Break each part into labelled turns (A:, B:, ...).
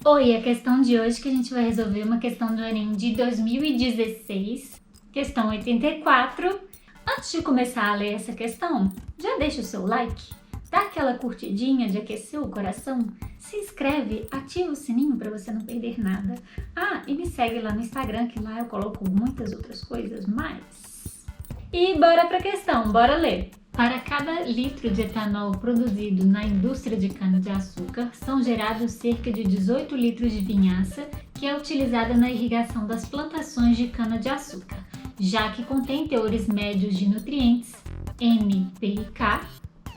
A: Oi, a questão de hoje que a gente vai resolver é uma questão do Enem de 2016, questão 84. Antes de começar a ler essa questão, já deixa o seu like, dá aquela curtidinha de aquecer o coração, se inscreve, ativa o sininho para você não perder nada. E me segue lá no Instagram, que lá eu coloco muitas outras coisas mais. E bora pra questão, bora ler! Para cada litro de etanol produzido na indústria de cana-de-açúcar, são gerados cerca de 18 litros de vinhaça, que é utilizada na irrigação das plantações de cana-de-açúcar, já que contém teores médios de nutrientes N, P e K,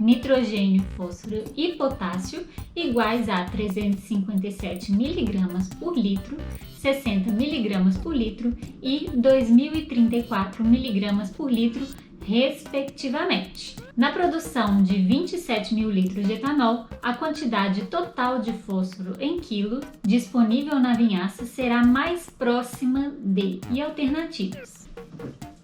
A: nitrogênio, fósforo e potássio, iguais a 357 mg por litro, 60 mg por litro e 2.034 mg por litro, respectivamente. Na produção de 27 mil litros de etanol, a quantidade total de fósforo em quilo disponível na vinhaça será mais próxima de e alternativas.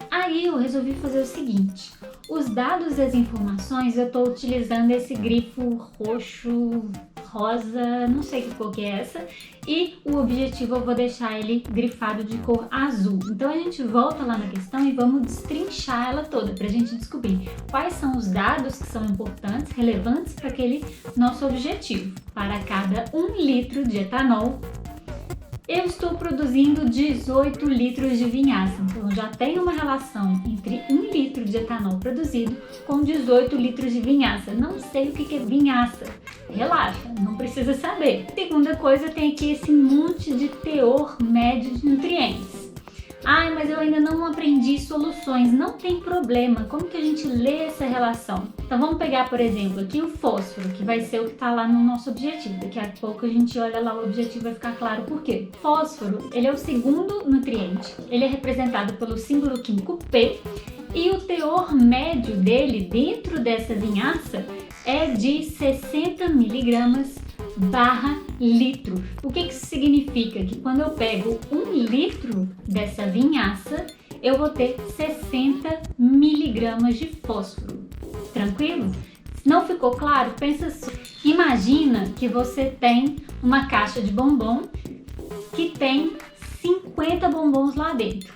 A: Aí eu resolvi fazer o seguinte: os dados e as informações eu estou utilizando esse grifo roxo, rosa, não sei que cor que é essa, e o objetivo eu vou deixar ele grifado de cor azul. Então a gente volta lá na questão e vamos destrinchar ela toda para a gente descobrir quais são os dados que são importantes, relevantes para aquele nosso objetivo. Para cada 1 litro de etanol, eu estou produzindo 18 litros de vinhaça, então já tem uma relação entre 1 litro de etanol produzido com 18 litros de vinhaça. Não sei o que é vinhaça, relaxa, não precisa saber. Segunda coisa, tem aqui esse monte de teor médio de nutrientes. Mas eu ainda não aprendi soluções. Não tem problema, como que a gente lê essa relação? Então vamos pegar, por exemplo, aqui o fósforo, que vai ser o que está lá no nosso objetivo. Daqui a pouco a gente olha lá o objetivo, vai ficar claro por quê. Fósforo, ele é o segundo nutriente, ele é representado pelo símbolo químico P, e o teor médio dele dentro dessa vinhaça é de 60 miligramas barra litro. O que isso significa? Que quando eu pego 1 litro dessa vinhaça, eu vou ter 60 miligramas de fósforo. Tranquilo? Se não ficou claro, pensa só. Imagina que você tem uma caixa de bombom que tem 50 bombons lá dentro,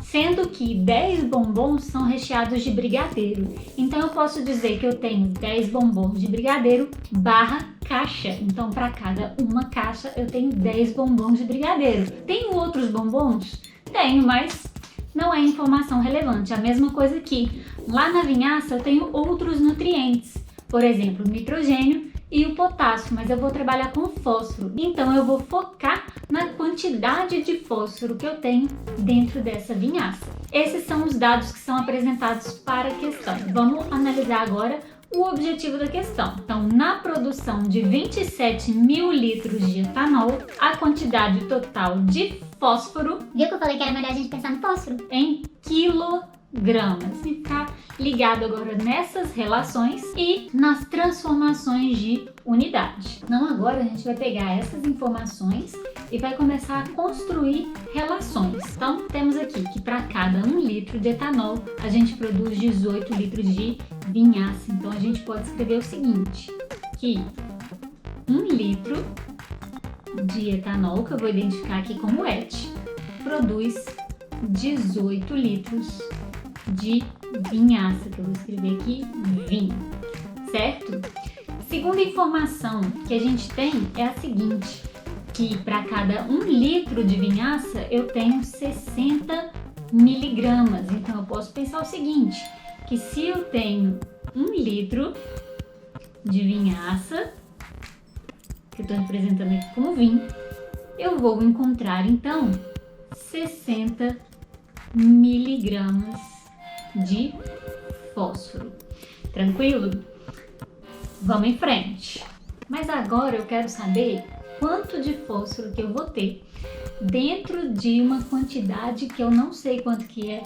A: sendo que 10 bombons são recheados de brigadeiro. Então eu posso dizer que eu tenho 10 bombons de brigadeiro barra caixa. Então para cada uma caixa eu tenho 10 bombons de brigadeiro. Tenho outros bombons? Tenho, mas não é informação relevante. A mesma coisa aqui. Lá na vinhaça eu tenho outros nutrientes, por exemplo, o nitrogênio e o potássio, mas eu vou trabalhar com fósforo. Então eu vou focar na quantidade de fósforo que eu tenho dentro dessa vinhaça. Esses são os dados que são apresentados para a questão. Vamos analisar agora o objetivo da questão. Então, na produção de 27 mil litros de etanol, a quantidade total de fósforo...
B: Viu que eu falei que era melhor a gente pensar no fósforo?
A: ...em quilogramas. Ficar ligado agora nessas relações e nas transformações de unidade. Então agora a gente vai pegar essas informações e vai começar a construir relações. Então temos aqui que para cada 1 litro de etanol a gente produz 18 litros de vinhaça. Então a gente pode escrever o seguinte, que 1 litro de etanol, que eu vou identificar aqui como ET, produz 18 litros de vinhaça, que eu vou escrever aqui, vinho, certo? Segunda informação que a gente tem é a seguinte, que para cada 1 litro de vinhaça eu tenho 60 miligramas. Então eu posso pensar o seguinte, que se eu tenho 1 litro de vinhaça, que eu estou representando aqui como vinho, eu vou encontrar então 60 miligramas de fósforo. Tranquilo? Vamos em frente. Mas agora eu quero saber quanto de fósforo que eu vou ter dentro de uma quantidade que eu não sei quanto que é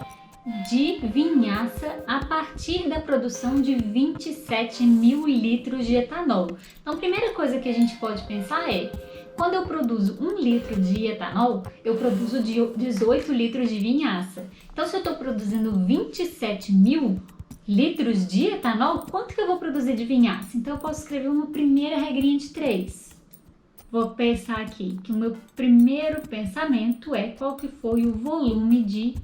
A: de vinhaça a partir da produção de 27 mil litros de etanol. Então a primeira coisa que a gente pode pensar é, quando eu produzo 1 litro de etanol, eu produzo 18 litros de vinhaça. Então, se eu estou produzindo 27 mil litros de etanol, quanto que eu vou produzir de vinhaça? Então, eu posso escrever uma primeira regrinha de 3. vou pensar aqui que o meu primeiro pensamento é qual que foi o volume de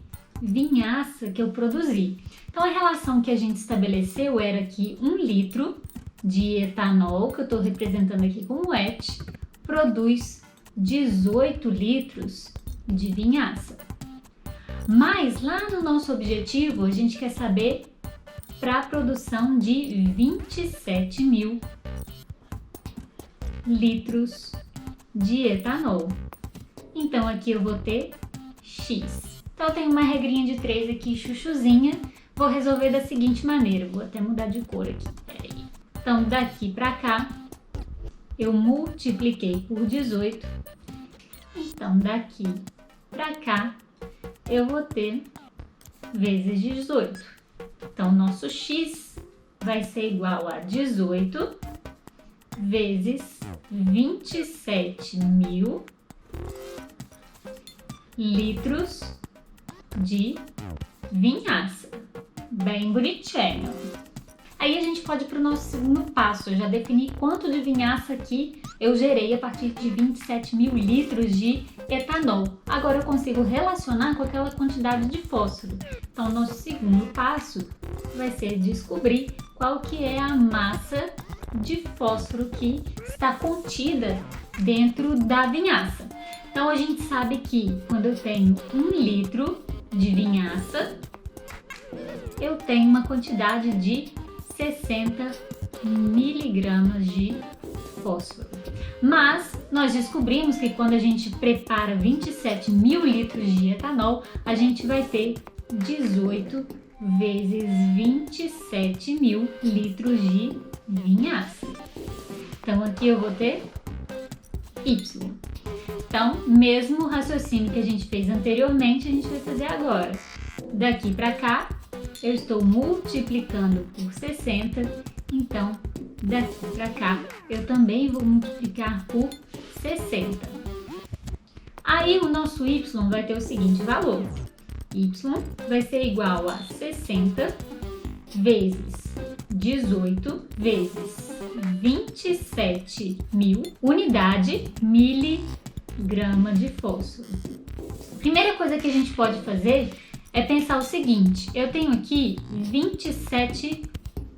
A: vinhaça que eu produzi. Então a relação que a gente estabeleceu era que 1 litro de etanol, que eu estou representando aqui como et, produz 18 litros de vinhaça. Mas lá no nosso objetivo a gente quer saber para a produção de 27 mil litros de etanol. Então aqui eu vou ter X. Então eu tenho uma regrinha de 3 aqui, chuchuzinha. Vou resolver da seguinte maneira, vou até mudar de cor aqui, peraí. Então daqui para cá eu multipliquei por 18. Então daqui para cá eu vou ter vezes 18. Então nosso X vai ser igual a 18 vezes 27 mil litros de vinhaça. Bem bonitinho. Aí a gente pode ir para o nosso segundo passo. Eu já defini quanto de vinhaça que eu gerei a partir de 27 mil litros de etanol. Agora eu consigo relacionar com aquela quantidade de fósforo. Então, nosso segundo passo vai ser descobrir qual que é a massa de fósforo que está contida dentro da vinhaça. Então, a gente sabe que quando eu tenho 1 litro de vinhaça, eu tenho uma quantidade de 60 miligramas de fósforo. Mas nós descobrimos que quando a gente prepara 27 mil litros de etanol, a gente vai ter 18 vezes 27 mil litros de vinhaça. Então aqui eu vou ter Y. Então, mesmo raciocínio que a gente fez anteriormente, a gente vai fazer agora. Daqui para cá, eu estou multiplicando por 60, então daqui para cá eu também vou multiplicar por 60. Aí o nosso Y vai ter o seguinte valor: Y vai ser igual a 60 vezes 18 vezes 27 mil unidade miligrama de fósforo. Primeira coisa que a gente pode fazer é pensar o seguinte: eu tenho aqui 27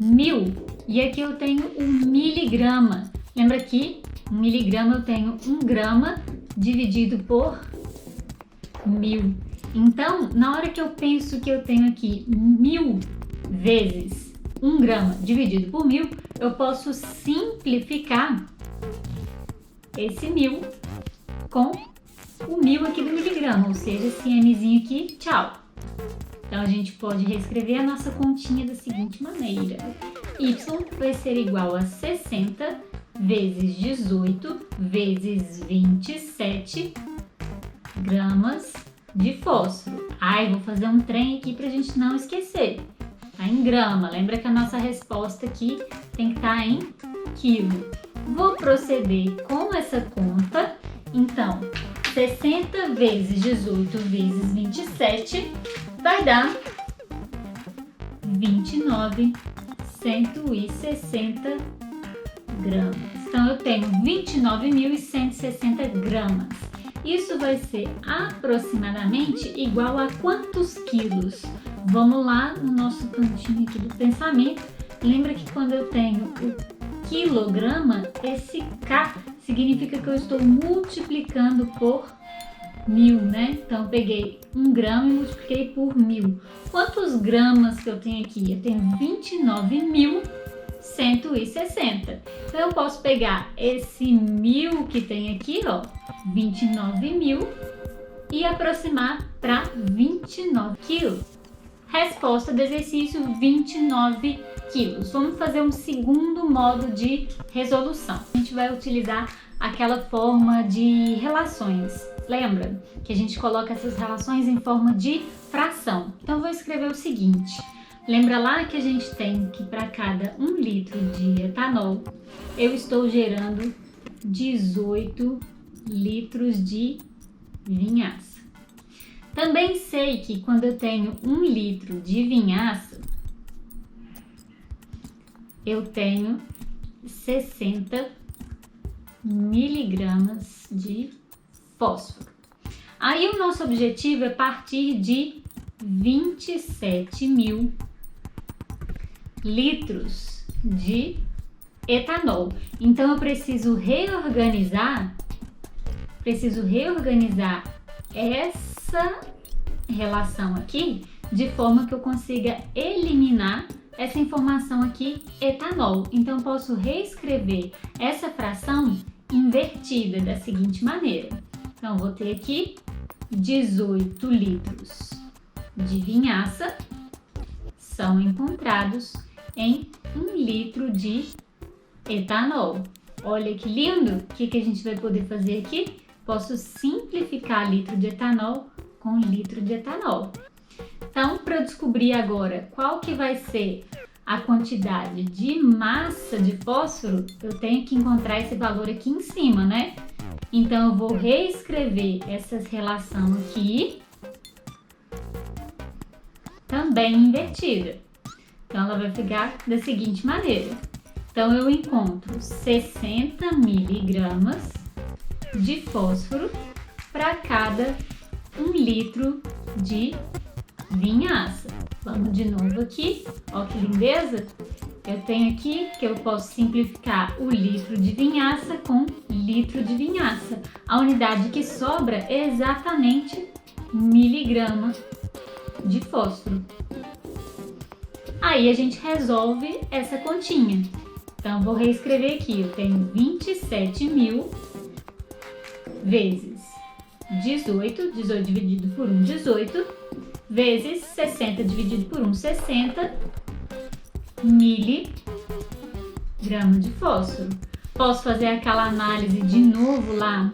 A: mil e aqui eu tenho 1 miligrama. Lembra que 1 miligrama eu tenho 1 grama dividido por 1000. Então, na hora que eu penso que eu tenho aqui 1000 vezes 1 grama dividido por 1000, eu posso simplificar esse 1000 com o 1000 aqui do miligrama, ou seja, esse Mzinho aqui, tchau. Então, a gente pode reescrever a nossa continha da seguinte maneira: Y vai ser igual a 60 vezes 18 vezes 27 gramas de fósforo. Ai, vou fazer um trem aqui pra gente não esquecer. Tá em grama, lembra que a nossa resposta aqui tem que estar em quilo. Vou proceder com essa conta. Então, 60 vezes 18 vezes 27 vai dar 29.160 gramas. Então, eu tenho 29.160 gramas. Isso vai ser aproximadamente igual a quantos quilos? Vamos lá no nosso cantinho aqui do pensamento. Lembra que quando eu tenho o quilograma, esse K significa que eu estou multiplicando por 1000, né? Então, eu peguei 1 grama e multipliquei por 1000. Quantos gramas que eu tenho aqui? Eu tenho 29.160. Então, eu posso pegar esse 1000 que tem aqui, ó, 29.000, e aproximar para 29 quilos. Resposta do exercício: 29 quilos. Vamos fazer um segundo modo de resolução. A gente vai utilizar aquela forma de relações. Lembra que a gente coloca essas relações em forma de fração? Então, eu vou escrever o seguinte. Lembra lá que a gente tem que para cada 1 litro de etanol, eu estou gerando 18 litros de vinhaça. Também sei que quando eu tenho 1 litro de vinhaça, eu tenho 60 miligramas de fósforo. Aí o nosso objetivo é partir de 27.000 litros de etanol. Então eu preciso reorganizar essa relação aqui de forma que eu consiga eliminar essa informação aqui, etanol. Então eu posso reescrever essa fração invertida da seguinte maneira. Então eu vou ter aqui 18 litros de vinhaça são encontrados em 1 litro de etanol. Olha que lindo! O que a gente vai poder fazer aqui? Posso simplificar litro de etanol com litro de etanol. Então, para eu descobrir agora qual que vai ser a quantidade de massa de fósforo, eu tenho que encontrar esse valor aqui em cima, né? Então, eu vou reescrever essa relação aqui, também invertida. Então, ela vai ficar da seguinte maneira. Então, eu encontro 60 miligramas de fósforo para cada 1 litro de vinhaça. Vamos de novo aqui, ó que lindeza! Eu tenho aqui que eu posso simplificar o litro de vinhaça com litro de vinhaça. A unidade que sobra é exatamente miligrama de fósforo. Aí a gente resolve essa continha. Então, vou reescrever aqui. Eu tenho 27.000 vezes 18 dividido por 1, 18, vezes 60 dividido por 1, 60 miligramas de fósforo. Posso fazer aquela análise de novo lá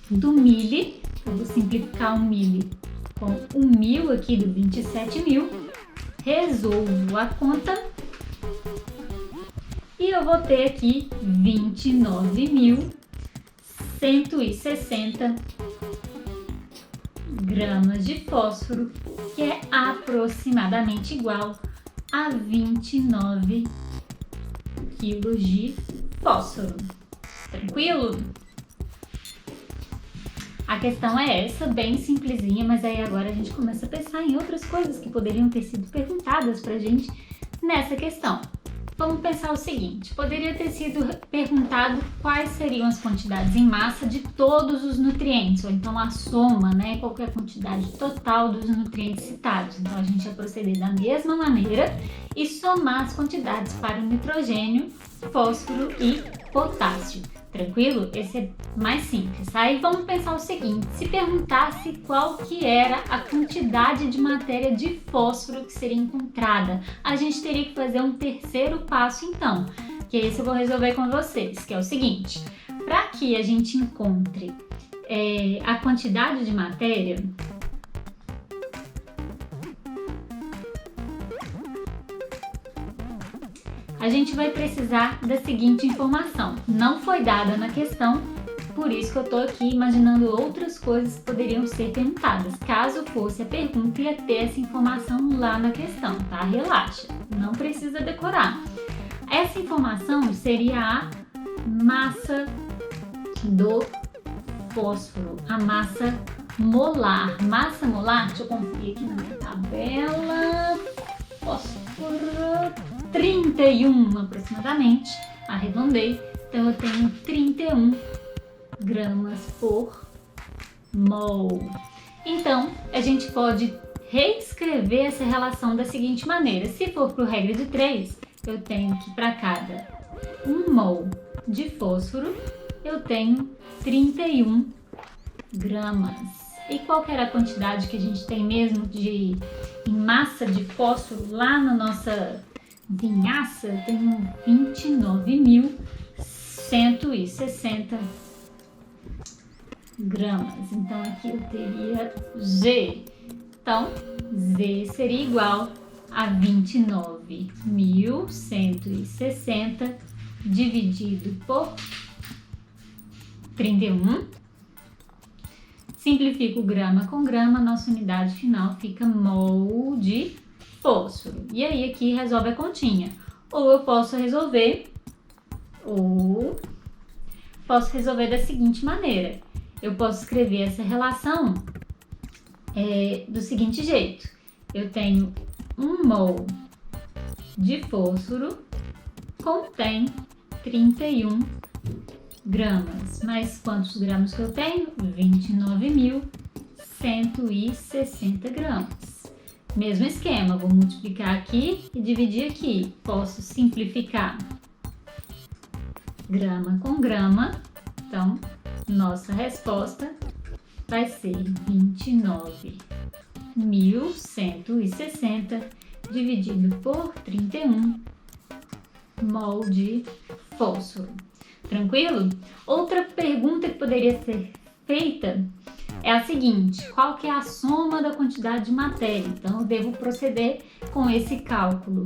A: do mili. Eu vou simplificar o mili com o 1000 aqui do 27.000. Resolvo a conta e eu vou ter aqui 29.160 gramas de fósforo, que é aproximadamente igual a 29 quilos de fósforo. Tranquilo? A questão é essa, bem simplesinha, mas aí agora a gente começa a pensar em outras coisas que poderiam ter sido perguntadas pra gente nessa questão. Vamos pensar o seguinte, poderia ter sido perguntado quais seriam as quantidades em massa de todos os nutrientes, ou então a soma, né, qual que é a quantidade total dos nutrientes citados. Então a gente vai proceder da mesma maneira e somar as quantidades para o nitrogênio, fósforo e potássio. Tranquilo? Esse é mais simples. Aí vamos pensar o seguinte, se perguntasse qual que era a quantidade de matéria de fósforo que seria encontrada, a gente teria que fazer um terceiro passo então, que esse eu vou resolver com vocês, que é o seguinte, para que a gente encontre a quantidade de matéria, a gente vai precisar da seguinte informação. Não foi dada na questão, por isso que eu estou aqui imaginando outras coisas que poderiam ser perguntadas. Caso fosse a pergunta, ia ter essa informação lá na questão, tá? Relaxa, não precisa decorar. Essa informação seria a massa do fósforo, a massa molar. Massa molar, deixa eu conferir aqui na minha tabela. Fósforo 31 aproximadamente, arredondei, então eu tenho 31 gramas por mol. Então, a gente pode reescrever essa relação da seguinte maneira, se for por regra de 3, eu tenho que para cada 1 mol de fósforo, eu tenho 31 gramas. E qual que era a quantidade que a gente tem mesmo em massa de fósforo lá na nossa vinhaça? Eu tenho 29.160 gramas. Então aqui eu teria Z. Então, Z seria igual a 29.160 dividido por 31. Simplifico grama com grama, nossa unidade final fica mol de fósforo. E aí aqui resolve a continha. Ou eu posso resolver posso resolver da seguinte maneira. Eu posso escrever essa relação do seguinte jeito. Eu tenho 1 mol de fósforo contém 31 gramas. Mas quantos gramas que eu tenho? 29.160 gramas. Mesmo esquema, vou multiplicar aqui e dividir aqui. Posso simplificar grama com grama. Então, nossa resposta vai ser 29.160 dividido por 31 mol de fósforo. Tranquilo? Outra pergunta que poderia ser feita é a seguinte: qual que é a soma da quantidade de matéria? Então, eu devo proceder com esse cálculo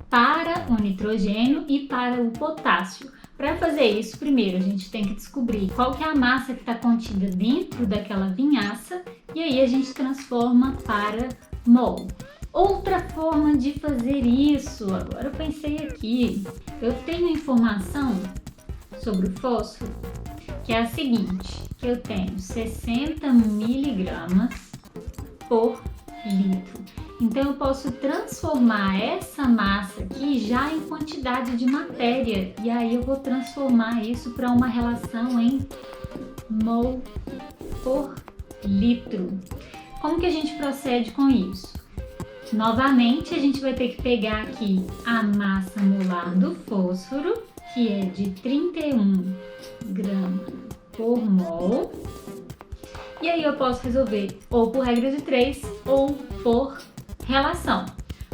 A: para o nitrogênio e para o potássio. Para fazer isso, primeiro a gente tem que descobrir qual que é a massa que está contida dentro daquela vinhaça e aí a gente transforma para mol. Outra forma de fazer isso, agora eu pensei aqui, eu tenho informação sobre o fósforo que é a seguinte, que eu tenho 60 miligramas por litro. Então, eu posso transformar essa massa aqui já em quantidade de matéria. E aí, eu vou transformar isso para uma relação em mol por litro. Como que a gente procede com isso? Novamente, a gente vai ter que pegar aqui a massa molar do fósforo, que é de 31 gramas por mol. E aí, eu posso resolver ou por regra de 3 ou por relação.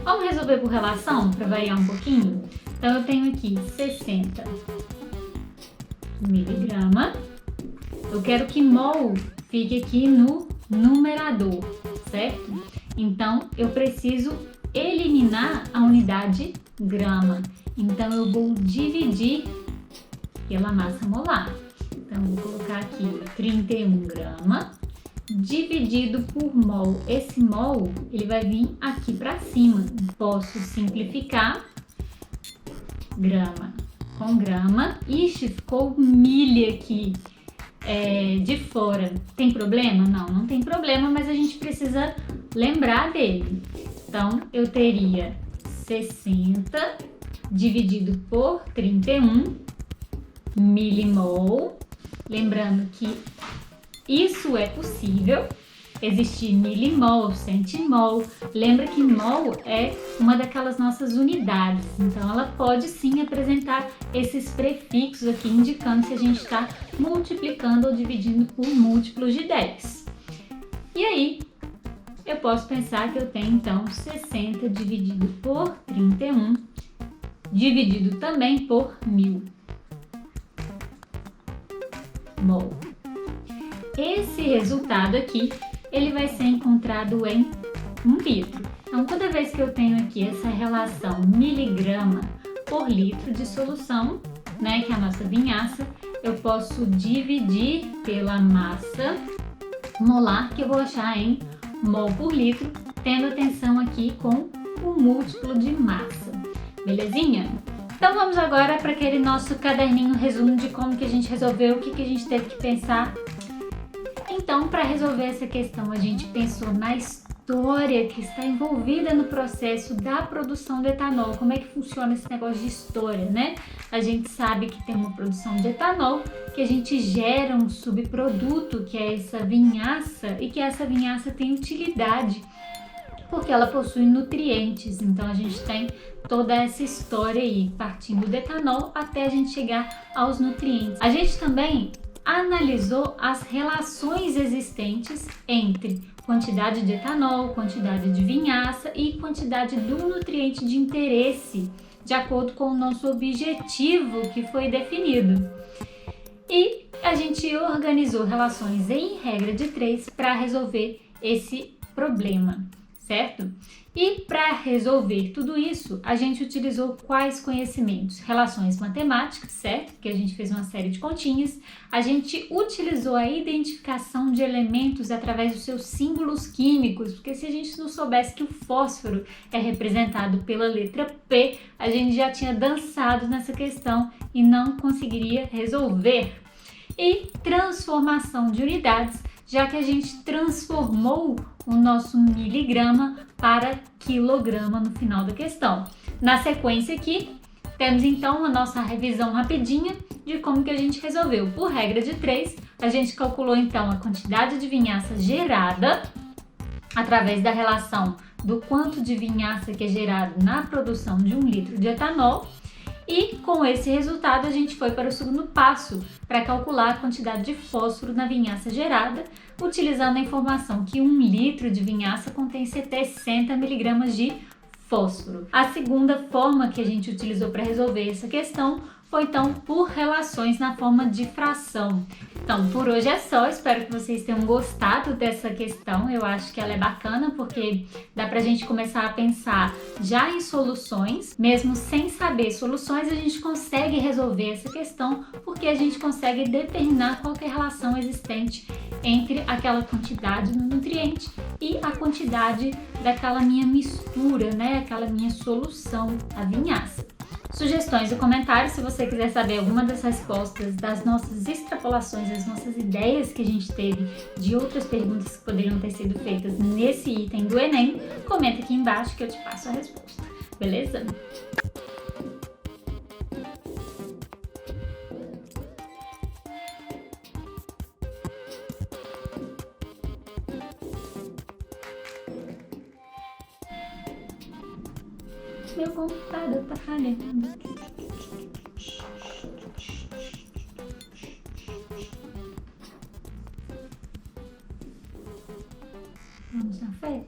A: Vamos resolver por relação para variar um pouquinho? Então, eu tenho aqui 60 miligramas. Eu quero que mol fique aqui no numerador, certo? Então, eu preciso eliminar a unidade grama. Então, eu vou dividir pela massa molar. Então, eu vou colocar aqui 31 gramas. Dividido por mol. Esse mol, ele vai vir aqui para cima. Posso simplificar grama com grama. Ixi, ficou milha aqui de fora. Tem problema? Não, não tem problema, mas a gente precisa lembrar dele. Então, eu teria 60 dividido por 31 milimol. Lembrando que isso é possível, existir milimol, centimol. Lembra que mol é uma daquelas nossas unidades, então ela pode sim apresentar esses prefixos aqui, indicando se a gente está multiplicando ou dividindo por múltiplos de 10. E aí, eu posso pensar que eu tenho então 60 dividido por 31, dividido também por 1000 mol. Esse resultado aqui, ele vai ser encontrado em 1 litro. Então, toda vez que eu tenho aqui essa relação miligrama por litro de solução, né, que é a nossa vinhaça, eu posso dividir pela massa molar, que eu vou achar em mol por litro, tendo atenção aqui com o múltiplo de massa. Belezinha? Então, vamos agora para aquele nosso caderninho resumo de como que a gente resolveu, o que a gente teve que pensar. Então, para resolver essa questão, a gente pensou na história que está envolvida no processo da produção do etanol. Como é que funciona esse negócio de história, né? A gente sabe que tem uma produção de etanol, que a gente gera um subproduto, que é essa vinhaça, e que essa vinhaça tem utilidade, porque ela possui nutrientes. Então, a gente tem toda essa história aí, partindo do etanol até a gente chegar aos nutrientes. A gente também analisou as relações existentes entre quantidade de etanol, quantidade de vinhaça e quantidade do nutriente de interesse, de acordo com o nosso objetivo que foi definido. E a gente organizou relações em regra de 3 para resolver esse problema, certo? E para resolver tudo isso, a gente utilizou quais conhecimentos? Relações matemáticas, certo? Que a gente fez uma série de continhas. A gente utilizou a identificação de elementos através dos seus símbolos químicos, porque se a gente não soubesse que o fósforo é representado pela letra P, a gente já tinha dançado nessa questão e não conseguiria resolver. e transformação de unidades, já que a gente transformou o nosso miligrama para quilograma no final da questão. Na sequência aqui, temos então a nossa revisão rapidinha de como que a gente resolveu. Por regra de 3, a gente calculou então a quantidade de vinhaça gerada através da relação do quanto de vinhaça que é gerado na produção de 1 litro de etanol. E com esse resultado a gente foi para o segundo passo, para calcular a quantidade de fósforo na vinhaça gerada, utilizando a informação que 1 litro de vinhaça contém 60 miligramas de fósforo. A segunda forma que a gente utilizou para resolver essa questão foi então por relações na forma de fração. Então, por hoje é só, espero que vocês tenham gostado dessa questão. Eu acho que ela é bacana porque dá pra gente começar a pensar já em soluções, mesmo sem saber soluções, a gente consegue resolver essa questão porque a gente consegue determinar qual que é a relação existente entre aquela quantidade do nutriente e a quantidade daquela minha mistura, né? Aquela minha solução, a vinhaça. Sugestões e comentários, se você quiser saber alguma das respostas das nossas extrapolações, das nossas ideias que a gente teve de outras perguntas que poderiam ter sido feitas nesse item do Enem, comenta aqui embaixo que eu te passo a resposta, beleza? Meu computador tá falhando. Vamos na fé?